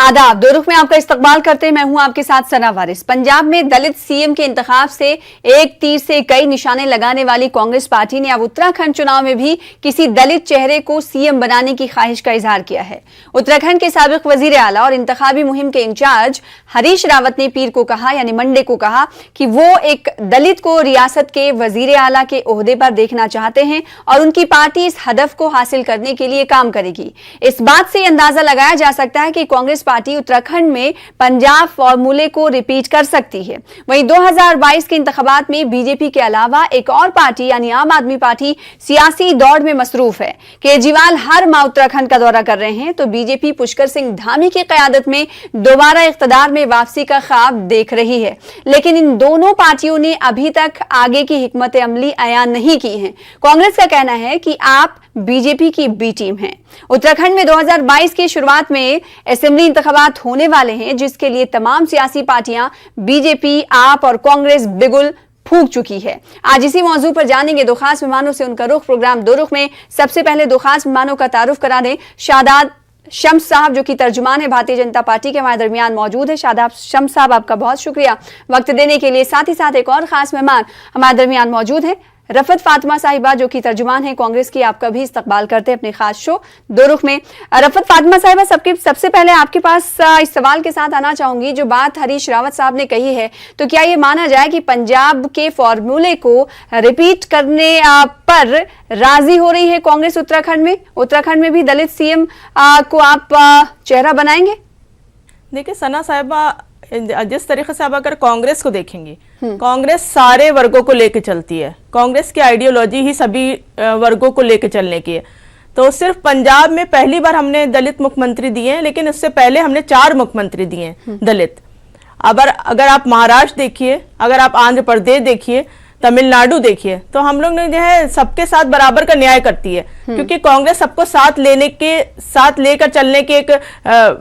आदाब, दो रुख में आपका इस्तकबाल करते हैं। मैं हूं आपके साथ सना वारिस। पंजाब में दलित सीएम के इंतखाब से एक तीर से कई निशाने लगाने वाली कांग्रेस पार्टी ने अब उत्तराखंड चुनाव में भी किसी दलित चेहरे को सीएम बनाने की ख्वाहिश का इजहार किया है। उत्तराखंड के साबिक वजीर आला और इंतखाबी मुहिम के इंचार्ज हरीश रावत ने पीर को कहा, यानी मंडे को कहा कि वो एक दलित को रियासत के वजीर आला के ओहदे पर देखना चाहते हैं और उनकी पार्टी इस हदफ को हासिल करने के लिए काम करेगी। इस बात से अंदाजा लगाया जा सकता है कि कांग्रेस पार्टी उत्तराखंड में पंजाब फॉर्मूले को रिपीट कर सकती है। वहीं 2022 के इंतखाबात में बीजेपी के अलावा एक और पार्टी यानी आम आदमी पार्टी सियासी दौड़ में मसरूफ है। केजरीवाल हर माह उत्तराखंड का दौरा कर रहे हैं तो बीजेपी पुष्कर सिंह धामी की क़यादत में दोबारा इख्तिदार में वापसी का ख्वाब देख रही है, लेकिन इन दोनों पार्टियों ने अभी तक आगे की हिकमत अमली अयान नहीं की है। कांग्रेस का कहना है कि आप बीजेपी की बी टीम है। उत्तराखंड में 2022 की शुरुआत में असेंबली इंतखाबात होने वाले हैं, जिसके लिए तमाम सियासी पार्टियां बीजेपी, आप और कांग्रेस बिगुल फूंक चुकी है। आज इसी मौजू पर जानेंगे दो खास मेहमानों से उनका रुख। प्रोग्राम दो रुख में सबसे पहले दो खास मेहमानों का तारुफ करा दें। शादाब शम्स साहब जो कि तर्जुमान है भारतीय जनता पार्टी के, हमारे दरमियान मौजूद है। शादाब शम्स साहब, आपका बहुत शुक्रिया वक्त देने के लिए। साथ ही साथ एक और खास मेहमान हमारे दरमियान मौजूद है, रफत फातिमा साहिबा जो कि तर्जुमान है कांग्रेस की। आपका भी इस्तकबाल करते हैं अपने खास शो दो रुख में। रफत फातिमा साहिबा, सबसे पहले आपके पास इस सवाल के साथ आना चाहूंगी। जो बात हरीश रावत साहब ने कही है, तो क्या ये माना जाए कि पंजाब के फॉर्मूले को रिपीट करने पर राजी हो रही है कांग्रेस उत्तराखंड में? उत्तराखंड में भी दलित सीएम को आप चेहरा बनाएंगे? देखिए सना साहिबा, जिस तरीके से आप अगर कांग्रेस को देखेंगे, कांग्रेस सारे वर्गों को लेकर चलती है। कांग्रेस की आइडियोलॉजी ही सभी वर्गों को लेकर चलने की है। तो सिर्फ पंजाब में पहली बार हमने दलित मुख्यमंत्री दिए हैं, लेकिन इससे पहले हमने 4 मुख्यमंत्री दिए हैं दलित। अगर आप महाराष्ट्र देखिए, अगर आप आंध्र प्रदेश देखिए, तमिलनाडु देखिए, तो हम लोग ने जो है सबके साथ बराबर का न्याय करती है, क्योंकि कांग्रेस सबको साथ लेकर चलने की एक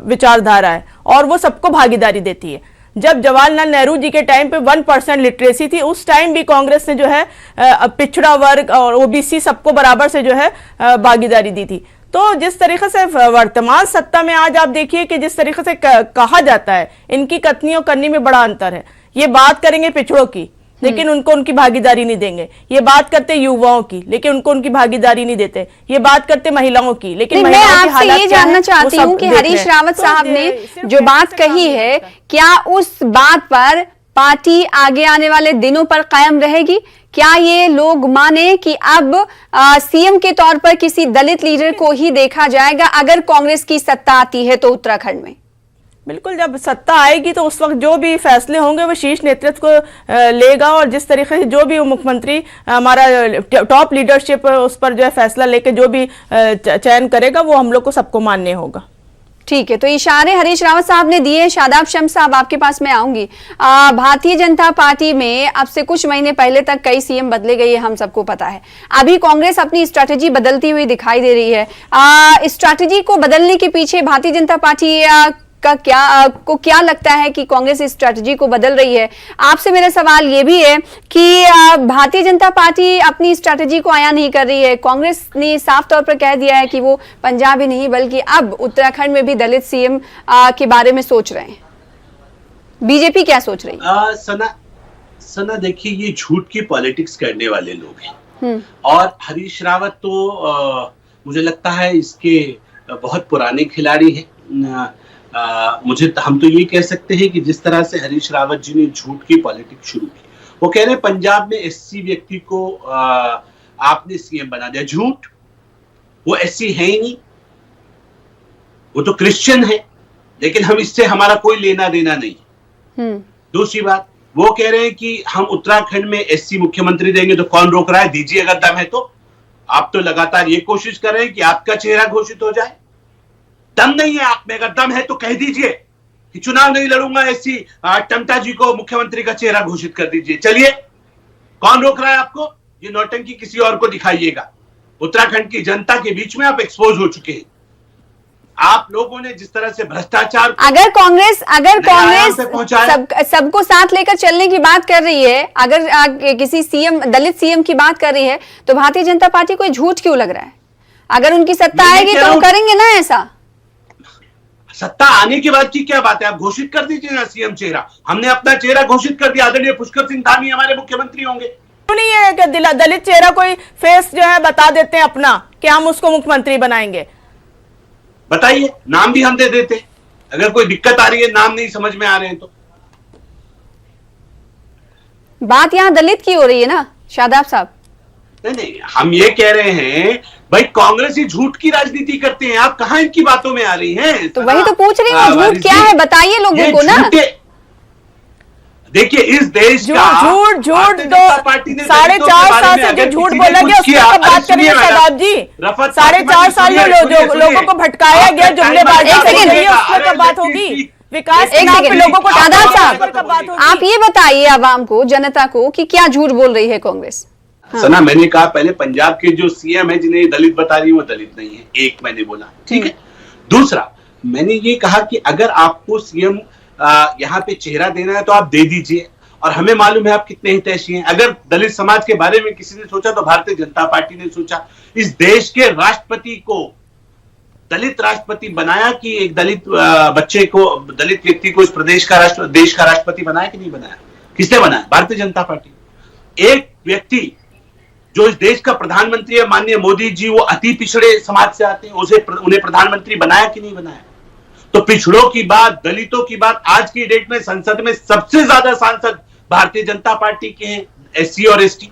विचारधारा है और वो सबको भागीदारी देती है। जब जवाहरलाल नेहरू जी के टाइम पे 1% लिटरेसी थी, उस टाइम भी कांग्रेस ने जो है पिछड़ा वर्ग और ओबीसी सबको बराबर से जो है भागीदारी दी थी। तो जिस तरीके से वर्तमान सत्ता में आज आप देखिए कि जिस तरीके से कहा जाता है, इनकी कथनी और करनी में बड़ा अंतर है। ये बात करेंगे पिछड़ों की, लेकिन उनको उनकी भागीदारी नहीं देंगे। ये बात करते युवाओं की, लेकिन उनको उनकी भागीदारी नहीं देते। ये बात करते महिलाओं की, लेकिन मैं आपसे ये जानना चाहती हूँ कि हरीश रावत साहब ने जो बात कही है, क्या उस बात पर पार्टी आगे आने वाले दिनों पर कायम रहेगी? क्या ये लोग माने कि अब सीएम के तौर पर किसी दलित लीडर को ही देखा जाएगा अगर कांग्रेस की सत्ता आती है तो उत्तराखंड में? बिल्कुल, जब सत्ता आएगी तो उस वक्त जो भी फैसले होंगे वो शीर्ष नेतृत्व को लेगा और जिस तरीके से जो भी मुख्यमंत्री हमारा टॉप लीडरशिप उस पर जो है फैसला लेके जो भी चयन करेगा वो हम लोग को सबको मानने होगा। ठीक है, तो इशारे हरीश रावत साहब ने दिए। शादाब शम्स साहब, आपके पास मैं आऊंगी। भारतीय जनता पार्टी में अब से कुछ महीने पहले तक कई सीएम बदले गए, हम सबको पता है। अभी कांग्रेस अपनी स्ट्रैटेजी बदलती हुई दिखाई दे रही है। स्ट्रैटेजी को बदलने के पीछे भारतीय जनता पार्टी का क्या लगता है कि कांग्रेस इस स्ट्रैटेजी को बदल रही है? आपसे मेरा सवाल ये भी है कि भारतीय जनता पार्टी अपनी स्ट्रैटेजी को आया नहीं कर रही है। कांग्रेस ने साफ तौर पर कह दिया है कि वो पंजाब ही नहीं बल्कि अब उत्तराखंड में भी दलित सीएम के बारे में सोच रहे हैं। बीजेपी क्या सोच रही है? सना देखिए, ये झूठ की पॉलिटिक्स करने वाले लोग हैं और हरीश रावत तो मुझे लगता है इसके बहुत पुराने खिलाड़ी हैं। हम तो ये कह सकते हैं कि जिस तरह से हरीश रावत जी ने झूठ की पॉलिटिक्स शुरू की, वो कह रहे हैं पंजाब में एससी व्यक्ति को आपने सीएम बना दिया। झूठ, वो एससी है ही नहीं, वो तो क्रिश्चियन है, लेकिन हम इससे हमारा कोई लेना देना नहीं। दूसरी बात, वो कह रहे हैं कि हम उत्तराखंड में एससी मुख्यमंत्री देंगे, तो कौन रोक रहा है? दीजिए अगर दम है तो। आप तो लगातार ये कोशिश कर रहे हैं कि आपका चेहरा घोषित हो जाए। दम नहीं है आप में, अगर दम है तो कह दीजिए कि चुनाव नहीं लड़ूंगा, ऐसी टमटा जी को मुख्यमंत्री का चेहरा घोषित कर दीजिए। चलिए, कौन रोक रहा है आपको? ये नौटंकी किसी और को दिखाइएगा। उत्तराखंड की जनता के बीच में आप एक्सपोज हो चुके हैं। आप लोगों ने जिस तरह से भ्रष्टाचार, अगर कांग्रेस सबको साथ लेकर चलने की बात कर रही है, अगर किसी सीएम, दलित सीएम की बात कर रही है, तो भारतीय जनता पार्टी को झूठ क्यों लग रहा है? अगर उनकी सत्ता आएगी तो वो करेंगे ना ऐसा। सत्ता आने के बाद की क्या बात है? आप घोषित कर दीजिए ना सीएम चेहरा। हमने अपना चेहरा घोषित कर दिया, आदरणीय पुष्कर सिंह धामी हमारे मुख्यमंत्री होंगे। क्यों नहीं है कि दलित चेहरा कोई फेस जो है बता देते हैं अपना कि हम उसको मुख्यमंत्री बनाएंगे? बताइए, नाम भी हम दे देते अगर कोई दिक्कत आ रही है, नाम नहीं समझ में आ रहे हैं तो। बात यहाँ दलित की हो रही है ना शादाब साहब। नहीं, हम ये कह रहे हैं भाई कांग्रेस ही झूठ की राजनीति करते हैं, आप कहां इनकी बातों में आ रही हैं? तो वही तो पूछ रही हूँ, झूठ क्या है बताइए लोगों को ना। देखिए इस देश का झूठ दो 4.5 साल से जो झूठ बोला गया उसकी कब बात करेंगे शादाब जी? 4.5 साल में लोगों को भटकाया गया, जुमलेबाजी उसकी कब बात होगी? विकास के नाम पे लोगों को शादाब साहब आप ये बताइए आवाम को, जनता को कि क्या झूठ बोल रही है कांग्रेस? सना, मैंने कहा पहले पंजाब के जो सीएम है जिन्हें दलित बता रही है वो दलित नहीं है, एक मैंने बोला, ठीक है। दूसरा मैंने ये कहा कि अगर आपको सीएम यहाँ पे चेहरा देना है तो आप दे दीजिए, और हमें मालूम है आप कितने हितैषी हैं। अगर दलित समाज के बारे में किसी ने सोचा तो भारतीय जनता पार्टी ने सोचा। इस देश के राष्ट्रपति को दलित राष्ट्रपति बनाया कि एक दलित बच्चे को, दलित व्यक्ति को इस प्रदेश का देश का राष्ट्रपति बनाया कि नहीं बनाया? किसने बनाया? भारतीय जनता पार्टी। एक व्यक्ति जो इस देश का प्रधानमंत्री है, माननीय मोदी जी, वो अति पिछड़े समाज से आते हैं, उन्हें प्रधानमंत्री बनाया कि नहीं बनाया? तो पिछड़ों की बात, दलितों की बात, आज की डेट में संसद में सबसे ज्यादा सांसद भारतीय जनता पार्टी के हैं, एससी और एसटी।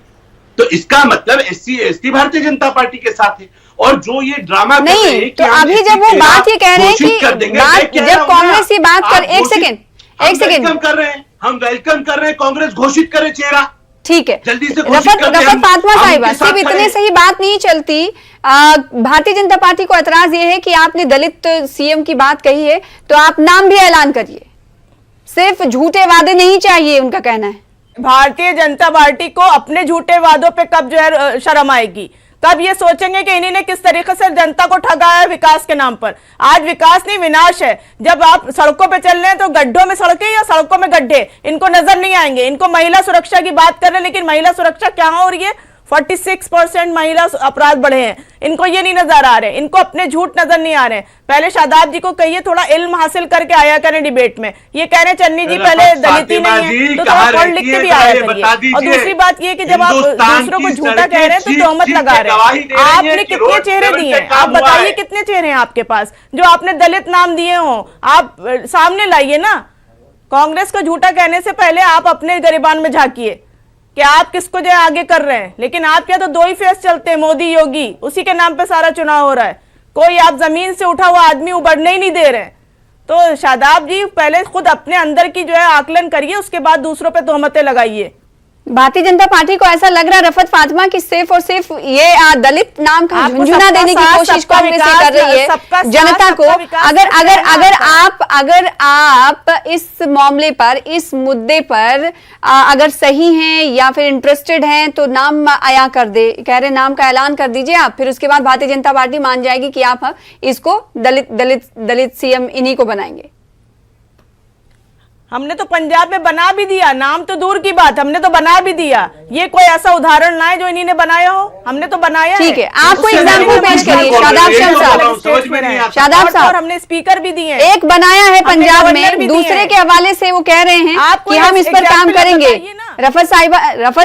तो इसका मतलब SC ST Bharatiya Janata party के साथ है। और जो ये ड्रामा नहीं, तो अभी जब वो बात ये कह रहे हैं कि जब कांग्रेस की बात कर, एक सेकेंड वेलकम कर रहे हैं, हम वेलकम कर रहे हैं, कांग्रेस घोषित करे चेहरा, ठीक है। जल्दी से रफत फातिमा साहिबा, सिर्फ इतने से ही बात नहीं चलती। भारतीय जनता पार्टी को एतराज ये है कि आपने दलित सीएम की बात कही है तो आप नाम भी ऐलान करिए, सिर्फ झूठे वादे नहीं चाहिए, उनका कहना है। भारतीय जनता पार्टी को अपने झूठे वादों पे कब जो है शर्म आएगी? कब ये सोचेंगे कि इन्हीं ने किस तरीके से जनता को ठगाया है विकास के नाम पर? आज विकास नहीं विनाश है। जब आप सड़कों पे चल रहे हैं तो गड्ढों में सड़कें या सड़कों में गड्ढे, इनको नजर नहीं आएंगे। इनको महिला सुरक्षा की बात कर रहे हैं, लेकिन महिला सुरक्षा क्या हो रही है? 46% महिला अपराध बढ़े हैं, इनको ये नहीं नजर आ रहे, इनको अपने झूठ नजर नहीं आ रहे। पहले शादाब जी को कहिए थोड़ा इल्म हासिल करके आया करें डिबेट में। ये कह रहे चन्नी जी पहले दलित ही नहीं है तो थोड़ा पढ़ लिख के भी आया करिए। और दूसरी बात ये कि जब आप दूसरों को झूठा कह रहे हैं तो तोहमत लगा रहे हैं। आपने कितने चेहरे दिए हैं? आप बताइए कितने चेहरे हैं आपके पास जो आपने दलित नाम दिए हो? आप सामने लाइए ना। कांग्रेस को झूठा कहने से पहले आप अपने गरिबान में झांकिए कि आप किसको जो आगे कर रहे हैं। लेकिन आपके यहाँ तो दो ही फेस चलते हैं, मोदी योगी, उसी के नाम पे सारा चुनाव हो रहा है। कोई आप जमीन से उठा हुआ आदमी उबरने ही नहीं दे रहे हैं। तो शादाब जी पहले खुद अपने अंदर की जो है आकलन करिए, उसके बाद दूसरों पे तोहमतें लगाइए। भारतीय जनता पार्टी को ऐसा लग रहा है रफत फातिमा की सिर्फ और सिर्फ ये दलित नाम का झुंझुना देने की कोशिश कांग्रेस कर रही है जनता को। अगर आप इस मामले पर, इस मुद्दे पर अगर सही हैं या फिर इंटरेस्टेड हैं तो नाम आया कर दे, कह रहे नाम का ऐलान कर दीजिए आप, फिर उसके बाद भारतीय जनता पार्टी मान जाएगी कि आप इसको दलित सीएम इन्हीं को बनाएंगे। हमने तो पंजाब में बना भी दिया, नाम तो दूर की बात, हमने तो बना भी दिया। ये कोई ऐसा उदाहरण ना है जो इन्हीं ने बनाया हो, हमने तो बनाया। ठीक है, आपको एग्जाम्पल पेश करिए शादाब साहब। शादाब साहब, हमने स्पीकर भी दिए, एक बनाया है पंजाब में, दूसरे के हवाले से वो कह रहे हैं कि हम इस पर काम करेंगे। रफत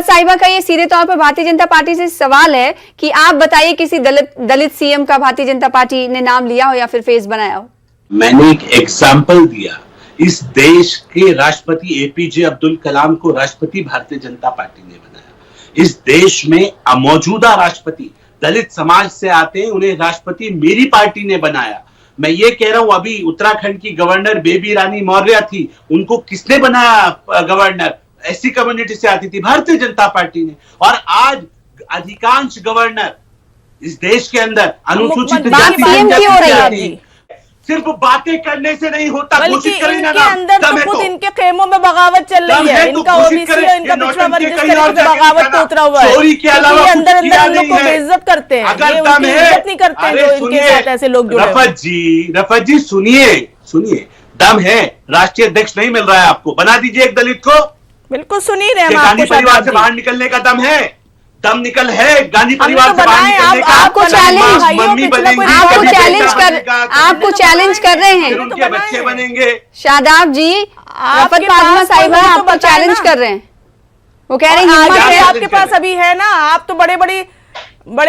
साहिबा का ये सीधे तौर पर भारतीय जनता पार्टी से सवाल है कि आप बताइए किसी दलित सीएम का भारतीय जनता पार्टी ने नाम लिया हो या फिर फेस बनाया हो। मैंने एक एग्जाम्पल दिया, इस देश के राष्ट्रपति एपीजे अब्दुल कलाम को राष्ट्रपति भारतीय जनता पार्टी ने बनाया। इस देश में मौजूदा राष्ट्रपति दलित समाज से आते हैं, उन्हें राष्ट्रपति मेरी पार्टी ने बनाया। मैं ये कह रहा हूं, अभी उत्तराखंड की गवर्नर बेबी रानी मौर्य थी, उनको किसने बनाया गवर्नर? एससी कम्युनिटी से आती थी, भारतीय जनता पार्टी ने। और आज अधिकांश गवर्नर इस देश के अंदर अनुसूचित जाति सिर्फ बातें करने से नहीं होता, घोषित करें ना। इनके अंदर तो खुद इनके खेमों में बगावत चल रही है। इनका ओबीसी है, इनका पिछड़ा वर्ग जिस तरह से बगावत पे उतरा हुआ है, चोरी के अलावा अंदर अंदर इन लोग को बेइज्जत करते हैं। अगर ये उनकी इज्जत नहीं करते हैं जो इनके साथ ऐसे लोग जुड़े। रफत जी सुनिए, दम है, राष्ट्रीय अध्यक्ष नहीं मिल रहा है आपको, बना दीजिए एक दलित को। बिल्कुल सुन ही रहे हैं, गांधी परिवार से बाहर निकलने का दम है, गांधी परिवार से बाहर निकलने का। आपको चैलेंज आपको चैलेंज कर रहे हैं, फिर उनके बच्चे बनेंगे। शादाब जी, रफत फातिमा साहिबा आपको चैलेंज कर रहे हैं, वो कह रहे हैं हिम्मत है आपके पास अभी है ना, आप तो बड़े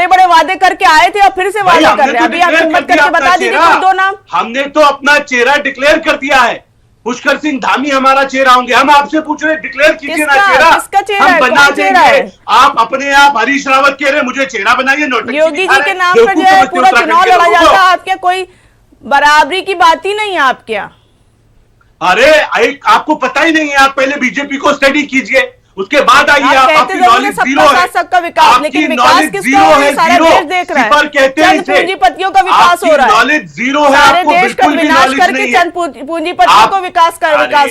बड़े वादे करके आए थे और फिर से वादे कर रहे हैं। अभी आप हिम्मत करके बता दीजिए कोई दो नाम। हमने तो अपना चेहरा डिक्लेयर कर दिया है, पुष्कर सिंह धामी हमारा चेहरा होंगे। हम आपसे पूछ रहे डिक्लेयर कीजिए ना चेहरा, किसका चेहरा हम है? बना कौन चेहरा देंगे। है? आप अपने आप हरीश रावत कह रहे मुझे चेहरा बनाइए, नोटंकी योगी दिखा जी रहे के हैं। नाम पर जो है बेवकूफ पूरा समझते चुनाव उत्तराखंड लड़ा के लोगों जाता, को। आपके कोई बराबरी की बात ही नहीं है आपके यहाँ। अरे आपको पता ही नहीं है, आप पहले बीजेपी को स्टडी कीजिए, उसके बाद आइए। आप कहते आपकी जरूर हैं नॉलेज सबका जीरो है, साथ सबका विकास, लेकिन आपकी विकास नॉलेज किसका जीरो हो रहा है, है? सारा जीरो। देश देख रहा है। सिपर कहते हैं चंद इसे। पूंजीपतियों का विकास हो रहा है, नॉलेज जीरो है, सारे आपको देश का बिल्कुल भी विनाश नॉलेज करके नहीं चंद है। पूंजीपतियों को विकास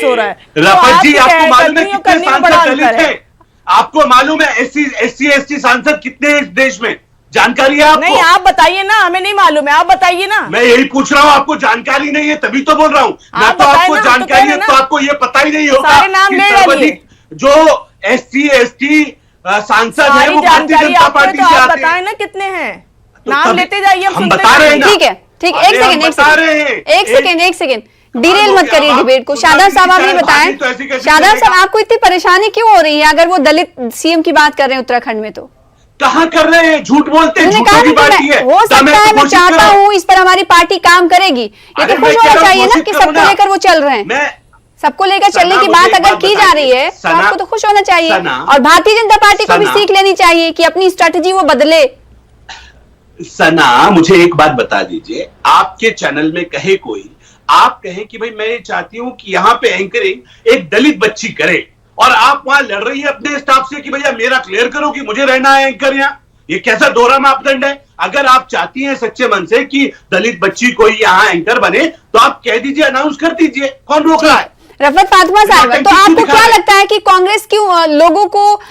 हो रहा है। रफत जी, आपको मालूम है करनी कितने में बड़ा सांसद अंतर दलित है। हैं? आपको मालूम है SC/ST सांसद कितने हैं इस देश में? जानकारी है आपको? नहीं, आप बताइए ना, हमें नहीं मालूम है, आप बताइए ना। मैं यही पूछ रहा हूँ, आपको जानकारी नहीं है तभी तो बोल रहा हूँ। ना आप तो बताएं आपको ना, हम तो जानकारी कह रहे है हैं तो ना। आपको ये पता ही नहीं होगा सारे नाम कि ले सर्वाधिक जो SC/ST सांसद है सारी वो भारतीय जानकारी जनता आपको है पार्टी तो से आप आते हैं। बताएं ना कितने हैं, तो नाम तभी- लेते जाइए, हम सुनते बता रहे हैं जाइए। ना। ठीक है, ठीक है, एक अरे हम सेकंड बता रहे हैं। एक सेकंड डिटेल हो मत गया, करिए आप डिबेट को। खुदा शादाब की साहब आप चाहे ये बताएं, भाभी तो ऐसी कैसी शादाब चलेगा? साहब आपको इतनी परेशानी क्यों हो रही है अगर वो दलित सीएम की बात कर रहे हैं उत्तराखंड में? तो कहाँ कर रहे हैं? झूठ बोलते हैं, उन्होंने कहा झूठों की ना कि पार्टी है। हो सकता है, मैं कोशिश चाहता करो। हूँ इस पर हमारी पार्टी काम करेगी, ये अरे तो मैं खुश कह होना रहा हूँ, चाहिए ना कोशिश कि करो सबको ना। लेकर वो चल रहे हैं। मैं सबको लेकर चलने की मुझे बात एक अगर बात की जा रही है तो सना- आपको तो खुश होना चाहिए, सना- और भारतीय जनता पार्टी को भी सना- सीख लेनी चाहिए कि अपनी स्ट्रेटजी वो बदले। सना, मुझे एक बात बता दीजिए, आपके चैनल में कहे कोई, आप कहें कि भाई मैं ये चाहती हूं कि यहां पे एंकरिंग एक दलित बच्ची करे, और आप वहां लड़ रही है अपने स्टाफ से कि भैया मेरा क्लियर करो कि मुझे रहना है एंकर यहां। ये कैसा दोहरा मापदंड है? अगर आप चाहती हैं सच्चे मन से कि दलित बच्ची कोई यहां एंकर बने तो आप कह दीजिए, अनाउंस कर दीजिए, कौन रोक रहा है? रफत फातिमा साहिबा, तो नौटंकी आपको दिखा क्या रहे हैं। लगता है कि कांग्रेस क्यों लोगों को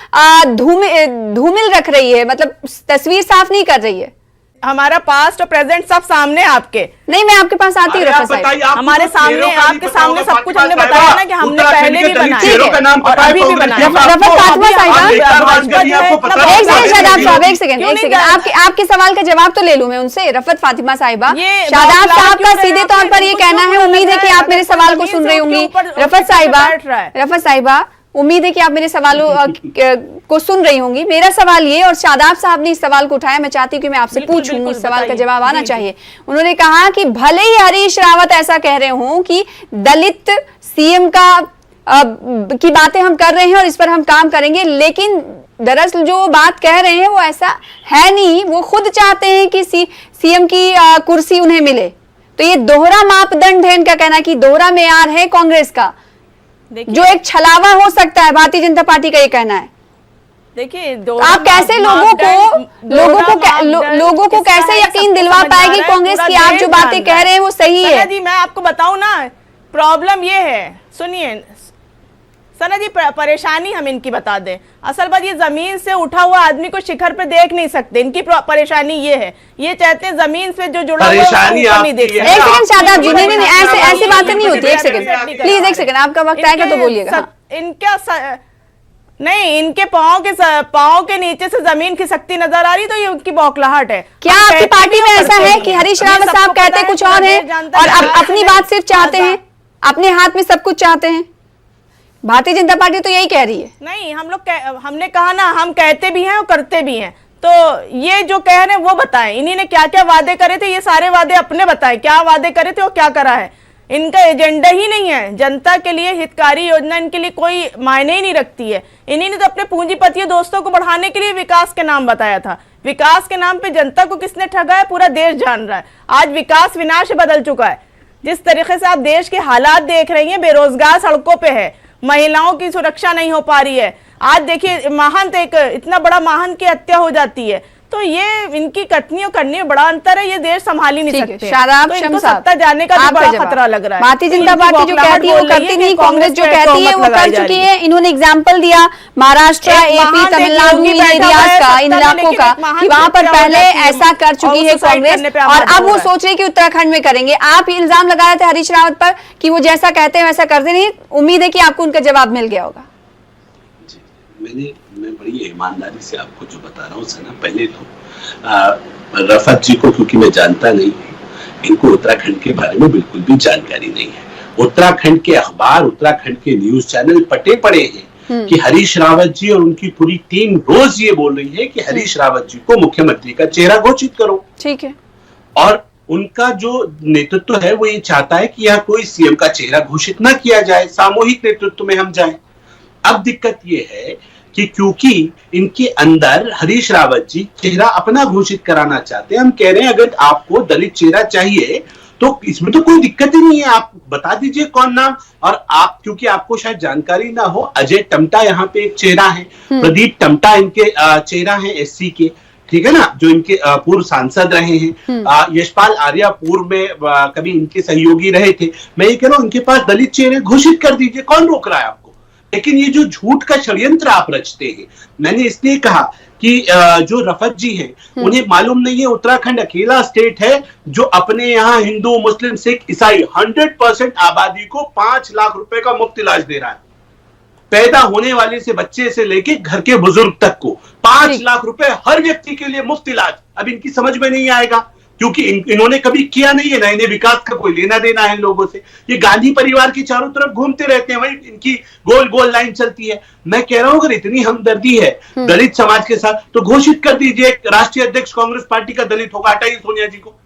धूमिल रख रही है, मतलब तस्वीर साफ नहीं कर रही है? हमारा पास्ट और प्रेजेंट सब सामने है आपके। नहीं, मैं आपके पास आती हूँ अरे आप रफत साहिबा। बताइए, आपको हमारे तो चेहरों सामने, का नहीं आपके पता सामने होगा, सब कुछ फातिमा हमने साहिबा, बताया ना कि हमने उत्तराखंड पहले के भी दलित बनाया चेहरों का नाम और पता है अभी भी कांग्रेस बनाया। का? रफत फातिमा साहिबा, आप एक बार बात करिए, आपको पता एक सेकंड है? शादाब साहब, एक सेकंड क्यों नहीं आपके सवाल का जवाब तो ले लूं मैं उनसे। रफत फातिमा साहिबा, ये शादाब बौखलाहट साहब का क्यों सीधे रहे तौर हैं? पर ये आपके कहना है, ऊपर उम्मीद है कि आप मेरे आपके सवाल को जमीन सुन से रही उसके होंगी। ऊपर रफत साहिबा, बैठ रहा है। रफत साहिबा, उम्मीद है कि आप मेरे सवालों को सुन रही होंगी। मेरा सवाल ये, और शादाब साहब ने इस सवाल को उठाया, मैं चाहती हूँ कि मैं आपसे बिल्कुल, पूछूं, बिल्कुल, इस सवाल का बताइए। जवाब आना जी, जी। चाहिए। उन्होंने कहा कि भले ही हरीश रावत ऐसा कह रहे हों कि दलित सीएम की बातें हम कर रहे हैं और इस पर हम काम करेंगे, लेकिन दरअसल जो बात कह रहे हैं वो ऐसा है नहीं। वो खुद चाहते हैं कि सीएम की कुर्सी उन्हें मिले। तो ये दोहरा मापदंड है, इनका कहना कि दोहरा मेयार है कांग्रेस का, जो एक छलावा हो सकता है, भारतीय जनता पार्टी का ये कहना है। देखिए, आप कैसे लोगों को कैसे यकीन दिलवा पाएगी कांग्रेस की आप जो बातें कह रहे हैं वो सही है? सना जी, मैं आपको बताऊं ना, प्रॉब्लम ये है, सुनिए सना जी, परेशानी हम इनकी बता दें। असल बात, ये जमीन से उठा हुआ आदमी को शिखर पे देख नहीं सकते। इनकी परेशानी ये है, ये चाहते हैं जमीन से जो जुड़ा हुआ है उसको ऊपर नहीं देख सकते। एक सेकंड शादाब जी, नहीं ऐसी बातें नहीं होती। एक सेकंड प्लीज, एक सेकंड, आपका वक्त आएगा तो बोलिएगा। नहीं, इनके पाँव के नीचे से जमीन खिसकती नजर आ रही, तो ये उनकी बौखलाहट है। क्या आपकी पार्टी में ऐसा है कि हरीश रावत साहब कहते कुछ और है और अपनी बात सिर्फ चाहते हैं, अपने हाथ में सब कुछ चाहते हैं? भारतीय जनता पार्टी तो यही कह रही है। नहीं, हमने कहा ना, हम कहते भी हैं और करते भी हैं। तो ये जो कह रहे हैं वो बताएं, इन्हीं ने क्या क्या वादे करे थे, ये सारे वादे अपने बताएं, क्या वादे करे थे और क्या करा है। इनका एजेंडा ही नहीं है, जनता के लिए हितकारी योजना इनके लिए कोई मायने ही नहीं रखती है। इन्हीं ने तो अपने पूंजीपतियों दोस्तों को बढ़ाने के लिए विकास के नाम बताया था। विकास के नाम पे जनता को किसने ठगा है, पूरा देश जान रहा है। आज विकास विनाश बदल चुका है। जिस तरीके से आप देश के हालात देख रही हैं, बेरोजगार सड़कों पे है, महिलाओं की सुरक्षा नहीं हो पा रही है। आज देखिए, महंत, एक इतना बड़ा महंत की हत्या हो जाती है। तो ये इनकी कटनी और करनी में बड़ा अंतर है। ये देश संभाल ही नहीं सकते। शादाब तो इनको शम्स साहब, सत्ता जाने का भी बड़ा आपका खतरा लग रहा है। भारतीय जनता पार्टी जो कहती है वो करती नहीं, कांग्रेस जो कहती है वो कर चुकी है। इन्होंने एग्जाम्पल दिया महाराष्ट्र, एपी, तमिलनाडु एरियाज का, इन इलाकों का, कि वहां पर पहले ऐसा कर चुकी है कांग्रेस और अब वो सोच रहे कि उत्तराखंड में करेंगे। आप ये इल्जाम लगा रहे थे हरीश रावत पर कि वो जैसा कहते हैं वैसा करते नहीं। उम्मीद है कि आपको उनका जवाब मिल गया होगा। मैं बड़ी ईमानदारी से आपको जो बता रहा हूँ सना, पहले तो रफत जी को क्योंकि मैं जानता नहीं हूँ, इनको उत्तराखंड के बारे में बिल्कुल भी जानकारी नहीं है। उत्तराखंड के अखबार, उत्तराखंड के न्यूज चैनल पटे पड़े हैं कि हरीश रावत जी और उनकी पूरी टीम रोज ये बोल रही है कि हरीश रावत जी को मुख्यमंत्री का चेहरा घोषित करो। ठीक है। और उनका जो नेतृत्व है वो ये चाहता है कि यहाँ कोई सीएम का चेहरा घोषित ना किया जाए, सामूहिक नेतृत्व में हम जाएं। अब दिक्कत ये है कि क्योंकि इनके अंदर हरीश रावत जी चेहरा अपना घोषित कराना चाहते हैं, हम कह रहे हैं अगर आपको दलित चेहरा चाहिए तो इसमें तो कोई दिक्कत ही नहीं है, आप बता दीजिए कौन नाम। और आप, क्योंकि आपको शायद जानकारी ना हो, अजय टम्टा यहाँ पे एक चेहरा है, प्रदीप टम्टा इनके चेहरा है एससी के, ठीक है ना, जो इनके पूर्व सांसद रहे हैं। यशपाल आर्या पूर्व में कभी इनके सहयोगी रहे थे। मैं ये कह रहा हूं इनके पास दलित चेहरे घोषित कर दीजिए, कौन रोक रहा है आपको। लेकिन ये जो झूठ का षड्यंत्र आप रचते हैं, मैंने इसलिए कहा कि जो रफत जी हैं उन्हें मालूम नहीं है उत्तराखंड अकेला स्टेट है जो अपने यहाँ हिंदू, मुस्लिम, सिख, ईसाई 100% आबादी को 5 लाख रुपए का मुफ्त इलाज दे रहा है। पैदा होने वाले से बच्चे से लेके घर के बुजुर्ग तक को 5 लाख रुपए हर व्यक्ति के लिए मुफ्त इलाज। अब इनकी समझ में नहीं आएगा क्योंकि इन्होंने कभी किया नहीं है, ना इन्हें विकास का कोई लेना देना है लोगों से। ये गांधी परिवार की चारों तरफ घूमते रहते हैं, वही इनकी गोल गोल लाइन चलती है। मैं कह रहा हूं अगर इतनी हमदर्दी है दलित समाज के साथ तो घोषित कर दीजिए राष्ट्रीय अध्यक्ष कांग्रेस पार्टी का दलित होगा, हटाइए सोनिया जी को।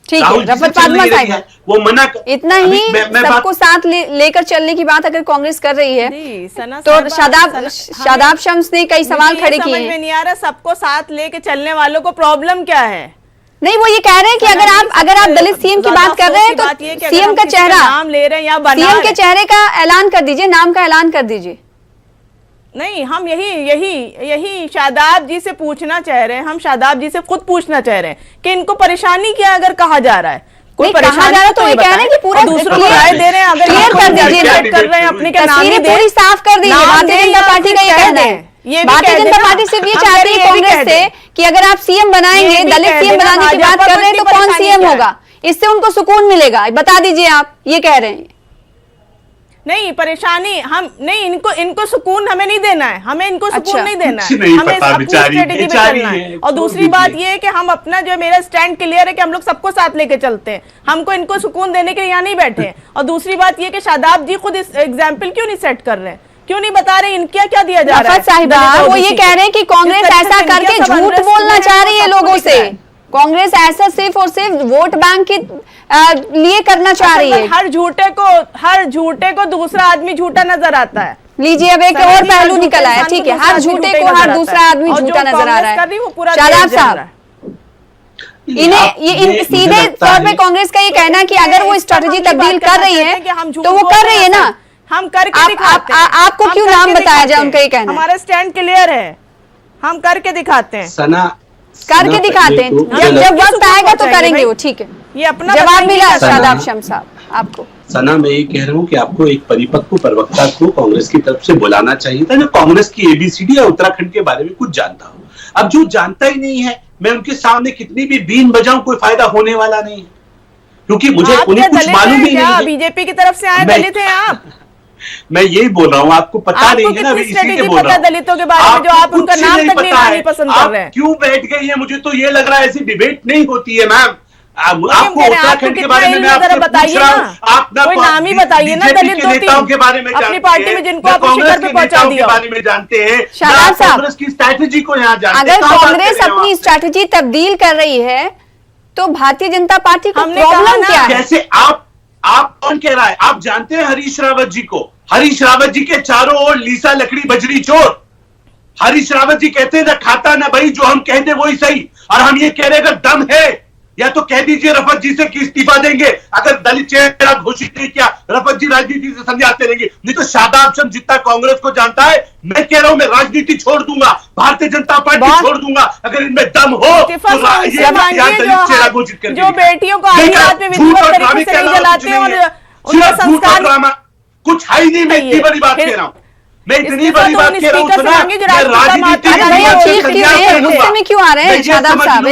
ठीक है, रफत फातिमा साहिबा, वो मना इतना ही सबको साथ लेकर चलने की बात अगर कांग्रेस कर रही है तो शादाब शम्स ने कई सवाल खड़े किए हैं। समझ में नहीं आ रहा सबको साथ लेके चलने वालों को प्रॉब्लम क्या है। नहीं, वो ये कह रहे हैं कि अगर आप दलित सीएम की बात कर रहे हैं तो सीएम का चेहरा, नाम ले रहे हैं या सीएम के चेहरे का ऐलान कर दीजिए, नाम का ऐलान कर दीजिए। नहीं, हम यही शादाब जी से पूछना चाह रहे हैं, हम शादाब जी से खुद पूछना चाह रहे हैं कि इनको परेशानी क्या अगर कहा जा रहा है, कोई परेशानी है तो ये कह रहे हैं कि पूरा दूसरों को राय दे रहे हैं, अगर क्लियर कर दीजिए, कर रहे हैं अपने के नाम ही पूरी साफ कर दीजिए। भारतीय जनता पार्टी का ये कहना है, भारतीय जनता पार्टी सिर्फ ये चाहती है कांग्रेस से कि अगर आप सीएम बनाएंगे, दलित सीएम बनाने की बात कर रहे हैं तो कौन सीएम होगा, इससे उनको सुकून मिलेगा, बता दीजिए आप, ये कह रहे हैं। नहीं, परेशानी हम नहीं, इनको सुकून हमें नहीं देना है, हमें इनको सुकून नहीं देना है, हमें अपनी स्ट्रेटेजी पे चलना है। और दूसरी बात ये है कि हम अपना जो मेरा स्टैंड क्लियर है कि हम लोग सबको साथ लेके चलते हैं, हमको इनको सुकून देने के लिए यहाँ नहीं बैठे हैं। और दूसरी बात ये कि शादाब जी खुद इस एग्जाम्पल क्यों नहीं सेट कर रहे हैं, क्यों नहीं बता रहे इनका क्या दिया जा रहा है। साहिबा, वो ये कह रहे हैं कि कांग्रेस ऐसा करके झूठ बोलना चाह रही है लोगों से, कांग्रेस ऐसा सिर्फ और सिर्फ वोट बैंक के लिए करना चाह रही है। हर झूठे को दूसरा आदमी झूठा नजर आता है। लीजिए, अब एक और पहलू निकल आया। ठीक है, हर झूठे को हर दूसरा आदमी झूठा नजर आ रहा है। शादाब साहब, इन्हें सीधे तौर पे कांग्रेस का ये कहना है कि अगर वो स्ट्रेटेजी तब्दील कर रही है तो वो कर रही है ना, हम करके दिखाते हैं। आपको क्यों नाम बताया जाए, उनका ये कहना है। हमारा स्टैंड क्लियर है, हम करके दिखाते हैं, करके दिखाते हैं, जब वक्त आएगा तो करेंगे वो। ठीक है, ये अपना जवाब मिला शादाब शम्स साहब आपको। सना, मैं ये कह रहा हूँ कि आपको एक परिपक्व प्रवक्ता को कांग्रेस की तरफ से बुलाना चाहिए था जो कांग्रेस की एबीसीडी या उत्तराखंड के बारे में कुछ जानता हो। अब जो जानता ही नहीं है, मैं उनके सामने कितनी भी बीन बजाऊं कोई फायदा होने वाला नहीं है, क्योंकि मुझे उन्हें कुछ मालूम ही नहीं है। बीजेपी की तरफ से आए दलित हैं आप? मैं यही बोल रहा हूँ, आपको पता नहीं है ना, इसी के बोल रहा हूँ दलितों के बारे में जो आप उनका नाम तक नहीं पसंद कर रहे हैं। क्यों बैठ गई है, मुझे तो ये लग रहा है ऐसी डिबेट नहीं होती है मैम। आपको उत्तराखंड के बारे में मैं आपसे पूछ रहा हूँ, आप कोई नाम ही बताइए ना दलित के नेताओं के बारे में अपनी पार्टी में जिनको आप शिखर पे पहुंचा दिया, बारे में जानते हैं, शादाब साहब कांग्रेस की स्ट्रैटेजी को यहाँ जानते हैं। अगर कांग्रेस अपनी स्ट्रैटेजी तब्दील कर रही है तो भारतीय जनता पार्टी को प्रॉब्लम क्या है? कैसे आप कौन कह रहा है? आप जानते हैं हरीश रावत जी को? हरीश रावत जी के चारों ओर लीसा लकड़ी बजरी चोर। हरीश रावत जी कहते हैं ना खाता ना भाई, जो हम कहते वही सही। और हम ये कह रहे अगर दम है या तो कह दीजिए रफत जी से कि इस्तीफा देंगे, अगर दलित चेहरा घोषित नहीं किया रफत जी राजनीति से समझाते रहेंगे, नहीं तो शादाब शम्स जितना कांग्रेस को जानता है, मैं कह रहा हूं मैं राजनीति छोड़ दूंगा, भारतीय जनता पार्टी छोड़ दूंगा, अगर इनमें दम हो तो ये दलित चेहरा घोषित कर जो बेटियों को आधी रात में विधिवत तरीके से नहीं जलाते हैं और उनका संस्कार कुछ है ही नहीं। मैं इतनी बड़ी बात कह रहा हूँ, मैं इतनी बड़ी बात कह रहा हूँ, गुस्से में क्यों आ रहे हैं शादाब साहब?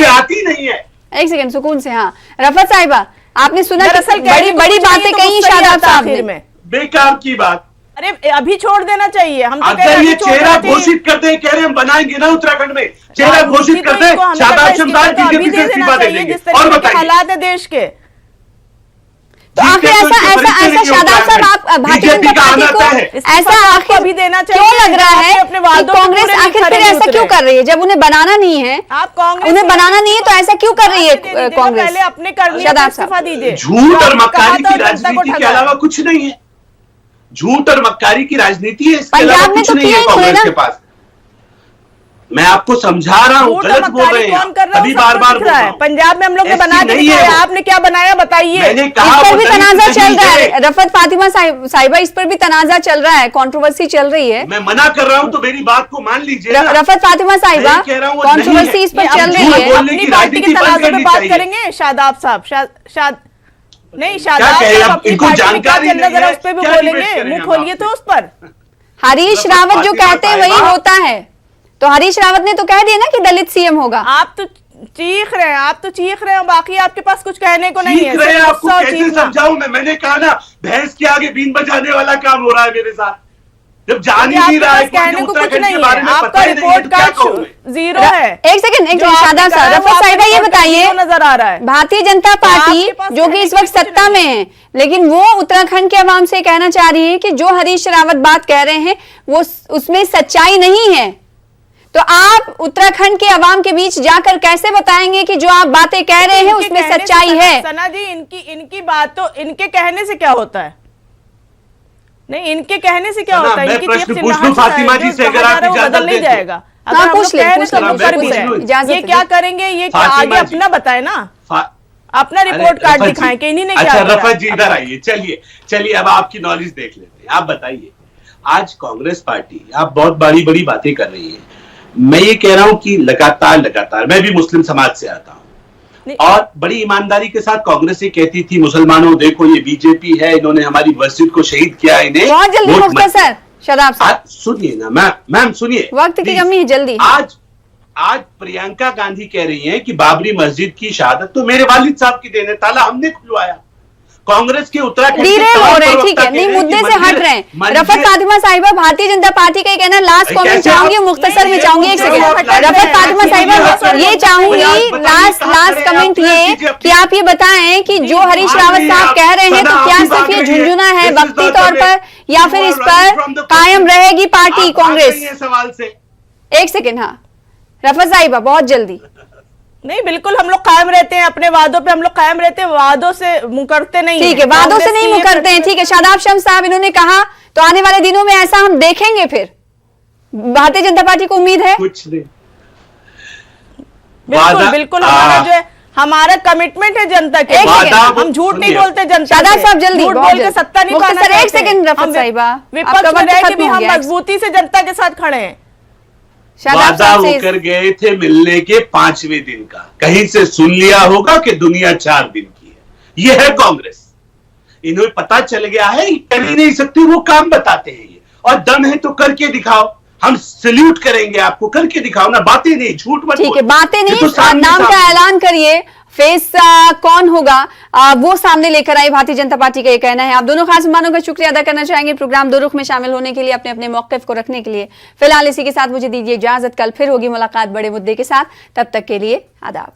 आती नहीं है। एक सेकंड, सुकून से। हाँ, रफत साहिबा, आपने सुना बड़ी बड़ी बातें कही शादाब साहब ने, बेकार की बात। अरे अभी छोड़ देना चाहिए। हम तो कह रहे अगर हैं ये अभी छोड़ चेहरा देना चाहिए। घोषित करते हैं, कह रहे हैं हम बनाएंगे ना उत्तराखंड में, चेहरा राजनीति घोषित तो करते इनको हैं, हमें लगता है शाबाश इसके शमशाद ऊपर तो अभी बीजेपी दे से देना इस्तीफा दे चाहिए, देंगे। जिस और तरीके के बताइए, हालात है देश के। तो आखिर ऐसा शादाब साहब, आप भारतीय जनता पार्टी को ऐसा आखिर अभी देना चाहिए। क्यों लग रहा है अपने कि वादों पे कांग्रेस पूरे नहीं आखिर खरे फिर नहीं ऐसा उतरे। क्यों कर रही है? जब उन्हें बनाना नहीं है, आप कांग्रेस उन्हें बनाना नहीं है, तो ऐसा क्यों कर रही है कांग्रेस? पहले अपने करनी है, शादाब इस्तीफा साहब, दीजिए। झूठ और मक्कारी की जनता को राजनीति के ठगा। अलावा कुछ नहीं है। झूठ और मक्कारी की राजनीति है, इसके पंजाब अलावा में कुछ तो नहीं किया है ही उन्होंने कांग्रेस ना। के पास। मैं आपको समझा रहा हूँ, झूठ और गलत बोल मक्कारी रहे हैं कौन कर रहा है, अभी वो बार सबको बार दिख बोल रहा रहा है। हूँ। पंजाब में हम लोग ने ऐसी बना के नहीं है दिखाया, वो। आपने क्या बनाया बताइए। मैंने इस कहा पर वो भी दलित तनाजा चल नहीं रहा है। है। रफत फातिमा साहिबा, इस पर भी तनाजा चल रहा है, कंट्रोवर्सी चल रही है। मैं मना कर रहा हूँ तो मेरी बात को मान लीजिए ना। रफत फातिमा साहिबा, मैं कह रहा हूँ वो नहीं कंट्रोवर्सी है। इस पर ये चल अब रही झूठ है। बोलने अपनी की पार्टी के राजनीति बंद तनाज़ों पे करनी बात चाहिए। करेंगे शादाब साहब। नहीं क्या शादाब कहे, साहब अब अपनी इनको पार्टी में क्या जानकारी चल रहा है नहीं जरा है, उस पर भी क्या बोलेंगे, डिबेट करें मुंह हम खोलिए आपसे? तो उस पर। हरीश रफत रावत जो फातिमा कहते हैं वही साहिबा। होता है। तो हरीश रावत ने तो कह दिया ना कि दलित सीएम होगा। आप तो चीख रहे हैं, बाकी आपके पास कुछ कहने को नहीं है। सीख रहे हैं, सिर्फ आपको गुस्सा और कैसे चीखना। समझाऊं मैंने कहा ना, भैंस के आगे बीन बजाने वाला काम हो रहा है मेरे साथ। जब जान ही आपके नहीं रहा है पास कहने को कुछ उत्तराखंड नहीं के है, बारे में आपका पता ही नहीं है, रिपोर्ट तो क्या कहूं कार्ड मैं? जीरो है। एक सेकंड जो आपने शादाब कहा साहब, है, वो रफत साहिबा आपके ये रिपोर्ट बताइए, जीरो नजर आ रहा है। भारतीय जनता पार्टी आपके पास जो कि इस वक्त कहने के लिए कुछ सत्ता में है, लेकिन वो उत्तराखंड के अवाम से कहना चाह रही है कि जो हरीश रावत बात कह रहे हैं वो उसमें सच्चाई नहीं है। तो आप उत्तराखंड के अवाम के बीच जाकर कैसे बताएंगे कि जो आप बातें कह रहे हैं उसमें सच्चाई है? सना जी, इनकी बात तो इनके कहने से क्या होता है? नहीं, इनके कहने से क्या सना, होता है? मैं इनकी प्रश्न चीख पूछ चिल्लाहट लूं फातिमा से जी से, जो अगर कहा आप जा रहा है वो इजाजत बदल नहीं दें तो। जाएगा। अगर हाँ, हम पूछ लोग लें, कह रहे पूछ तो लें, हम मैं कर भी पूछ रहे लूं। हैं। इजाजत ये दें। क्या करेंगे, ये क्या आगे फातिमा जी। अपना बताए ना, फा- अपना अरे, रिपोर्ट कार्ड रफत जी, दिखाएं कि इन्हीं ने क्या अच्छा किया। रफत जी इधर आइए, चलिए अब आपकी नॉलेज देख लेते हैं। आप बताइए, आज कांग्रेस पार्टी, आप बहुत बड़ी बड़ी बातें कर रही है। मैं ये कह रहा हूं कि लगातार मैं भी मुस्लिम समाज से आता हूं और बड़ी ईमानदारी के साथ कांग्रेस ये कहती थी मुसलमानों देखो ये बीजेपी है, इन्होंने हमारी मस्जिद को शहीद किया, इन्हें बहुत जल्दी वोट मत मुख्तसर शादाब साहब, आज सुनिए ना मैम सुनिए, वक्त की प्लीज। कमी है, जल्दी। आज प्रियंका गांधी कह रही हैं कि बाबरी मस्जिद की शहादत तो मेरे वालिद साहब की देन है, ताला हमने खुलवाया। कांग्रेस के उत्तराखंड के डिरेल तमाम हो रहे हैं, ठीक प्रवक्ता है, कह नहीं रहे हैं मुद्दे कि से हट रहे हैं। मंदिर- रफत फातिमा साहिबा, भारतीय जनता पार्टी का ये कहना, लास्ट अरे कमेंट कैसे चाहूंगी, आप- मुख्तसर में चाहूंगी, एक नहीं, सेकंड। नहीं, रफत फातिमा नहीं, साहिबा, नहीं, ये नहीं, चाहूंगी बताइए, लास्ट कहाँ खड़े हैं कमेंट आप? ये कीजिए, कि आप ये बताएं कि जो हरीश भाग रावत रही साहब हैं कह रहे हैं, आप, तो सना, क्या आप ही सिर्फ भाग ये रही हैं। झुंझुना है This is वक्ती not तौर the पर, way. या You फिर are इस running पर from the कायम question. रहेगी पार्टी आप भाग कांग्रेस? रही हैं सवाल से। एक सेकंड, हाँ रफत साहिबा, बहुत जल्दी। नहीं, बिल्कुल हम लोग कायम रहते हैं अपने वादों पे, हम लोग कायम रहते हैं, वादों से मुकरते नहीं ठीक है, वादों से नहीं मुकरते हैं, ठीक है। शादाब शम्स साहब इन्होंने कहा, तो आने वाले दिनों में ऐसा हम देखेंगे फिर? भारतीय जनता पार्टी को उम्मीद है? कुछ नहीं, बिल्कुल हमारा जो है, हमारा कमिटमेंट है जनता के एक लिए। सेकंड, हम झूठ नहीं सुनिए। बोलते जनता शादाब से। साहब जल्दी, झूठ बहुत बोल के जल्दी। सत्ता नहीं पाना मुख्तसर, एक चाहते हैं। सेकंड रफत हम साहिबा, विपक्ष आपका में वक्त रह के खत्म भी हो हम गया। मजबूती से जनता के साथ खड़े हैं। शादाब वादा साहब से होकर गए थे मिलने के 5वें दिन का, कहीं से सुन लिया होगा कि दुनिया 4 दिन की है। ये है कांग्रेस, इन्हें पता चल गया है कर ही नहीं सकती, वो काम बताते हैं ये, और दम है तो करके दिखाओ, हम सल्यूट करेंगे आपको, करके दिखाओ ना, बातें नहीं, झूठ मत ठीक है, बोलो। बातें ये नहीं, तो सामने नाम का सामने। ऐलान करिए, फेस कौन होगा वो सामने लेकर आई भारतीय जनता पार्टी का ये कहना है। आप दोनों खास मेहमानों का शुक्रिया अदा करना चाहेंगे प्रोग्राम दो रुख में शामिल होने के लिए, अपने अपने मौक़िफ़ को रखने के लिए। फिलहाल इसी के साथ मुझे दीजिए इजाजत, कल फिर होगी मुलाकात बड़े मुद्दे के साथ, तब तक के लिए आदाब।